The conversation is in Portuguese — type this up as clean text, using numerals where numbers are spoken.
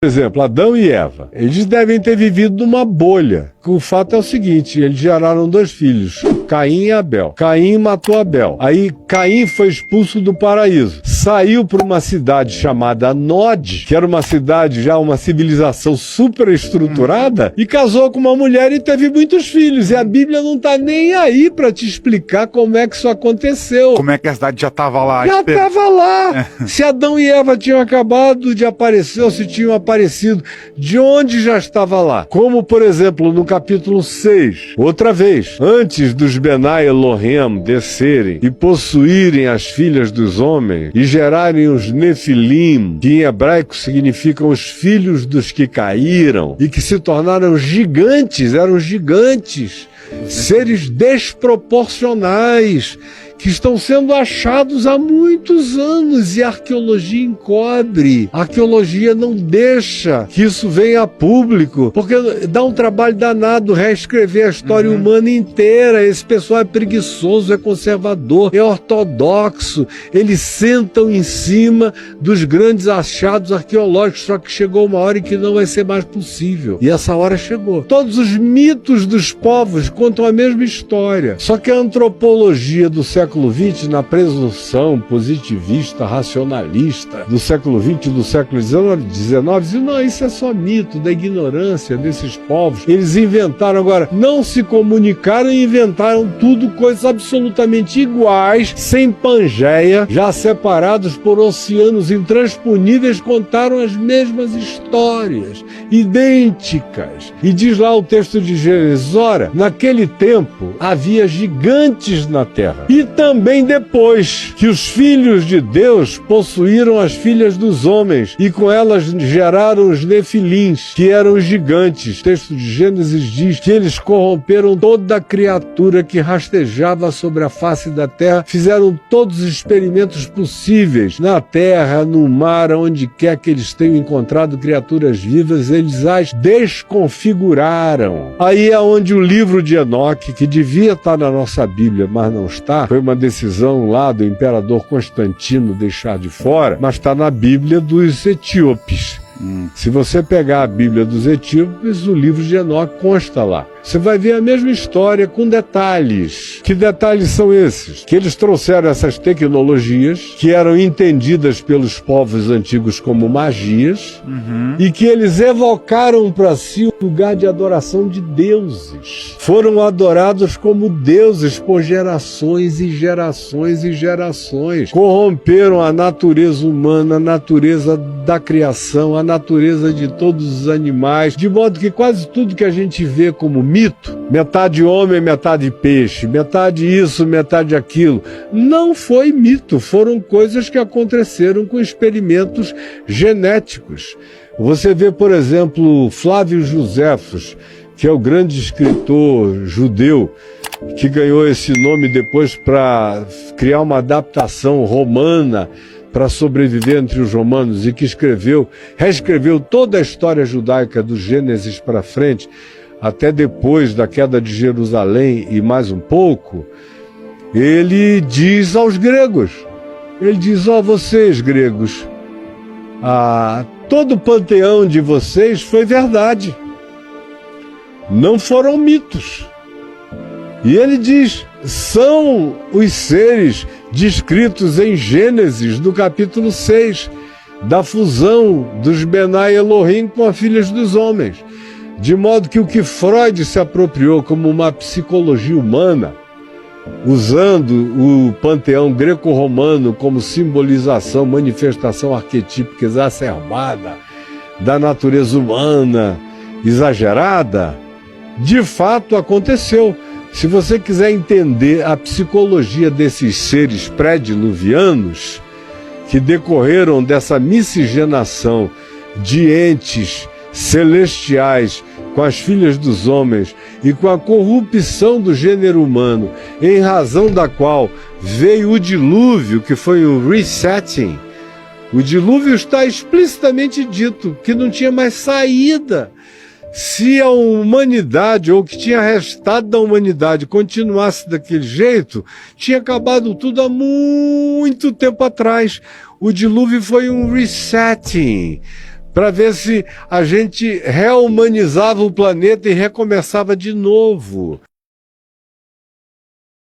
Por exemplo, Adão e Eva, eles devem ter vivido numa bolha. O fato é o seguinte, eles geraram 2 filhos, Caim e Abel. Caim matou Abel. Aí Caim foi expulso do paraíso. Saiu para uma cidade chamada Nod, que era uma cidade já, uma civilização super estruturada, e casou com uma mulher e teve muitos filhos. E a Bíblia não está nem aí para te explicar como é que isso aconteceu. Como é que a cidade já estava lá? Já estava lá. Se Adão e Eva tinham acabado de aparecer, ou se tinham aparecido, de onde já estava lá? Como, por exemplo, no capítulo 6, outra vez, antes dos Benai Elohim descerem e possuírem as filhas dos homens e gerarem os Nefilim, que em hebraico significam os filhos dos que caíram e que se tornaram gigantes, eram gigantes, seres desproporcionais, que estão sendo achados há muitos anos e a arqueologia encobre. A arqueologia não deixa que isso venha a público, porque dá um trabalho danado reescrever a história humana inteira. Esse pessoal é preguiçoso, é conservador, é ortodoxo. Eles sentam em cima dos grandes achados arqueológicos, só que chegou uma hora em que não vai ser mais possível. E essa hora chegou. Todos os mitos dos povos contam a mesma história, só que a antropologia do século XX, na presunção positivista, racionalista do século XX e do século XIX, diz, não, isso é só mito da ignorância desses povos. Eles inventaram, agora, não se comunicaram e inventaram tudo, coisas absolutamente iguais, sem Pangeia, já separados por oceanos intransponíveis, contaram as mesmas histórias, idênticas. E diz lá o texto de Gênesis, ora, naquele tempo havia gigantes na terra. E também depois que os filhos de Deus possuíram as filhas dos homens e com elas geraram os nefilins, que eram os gigantes. O texto de Gênesis diz que eles corromperam toda a criatura que rastejava sobre a face da terra, fizeram todos os experimentos possíveis na terra, no mar, onde quer que eles tenham encontrado criaturas vivas, eles as desconfiguraram. Aí é onde o livro de Enoque, que devia estar na nossa Bíblia, mas não está, foi uma decisão lá do imperador Constantino deixar de fora, mas está na Bíblia dos etíopes. Se você pegar a Bíblia dos etíopes, o livro de Enoque consta lá. Você vai ver a mesma história com detalhes. Que detalhes são esses? Que eles trouxeram essas tecnologias que eram entendidas pelos povos antigos como magias e que eles evocaram para si o lugar de adoração de deuses. Foram adorados como deuses por gerações e gerações e gerações. Corromperam a natureza humana, a natureza da criação, a natureza de todos os animais, de modo que quase tudo que a gente vê como mito, metade homem, metade peixe, metade isso, metade aquilo, não foi mito, foram coisas que aconteceram com experimentos genéticos. Você vê, por exemplo, Flávio Joséfos, que é o grande escritor judeu, que ganhou esse nome depois para criar uma adaptação romana para sobreviver entre os romanos e que reescreveu toda a história judaica do Gênesis para frente, até depois da queda de Jerusalém e mais um pouco. Ele diz aos gregos, ele diz, vocês gregos, todo o panteão de vocês foi verdade, não foram mitos. E ele diz, são os seres descritos em Gênesis, do capítulo 6, da fusão dos Benai Elohim com as filhas dos homens. De modo que o que Freud se apropriou como uma psicologia humana, usando o panteão greco-romano como simbolização, manifestação arquetípica exacerbada da natureza humana exagerada, de fato aconteceu. Se você quiser entender a psicologia desses seres pré-diluvianos, que decorreram dessa miscigenação de entes celestiais com as filhas dos homens e com a corrupção do gênero humano, em razão da qual veio o dilúvio, que foi o resetting. O dilúvio está explicitamente dito que não tinha mais saída. Se a humanidade, ou o que tinha restado da humanidade, continuasse daquele jeito, tinha acabado tudo há muito tempo atrás. O dilúvio foi um resetting para ver se a gente rehumanizava o planeta e recomeçava de novo.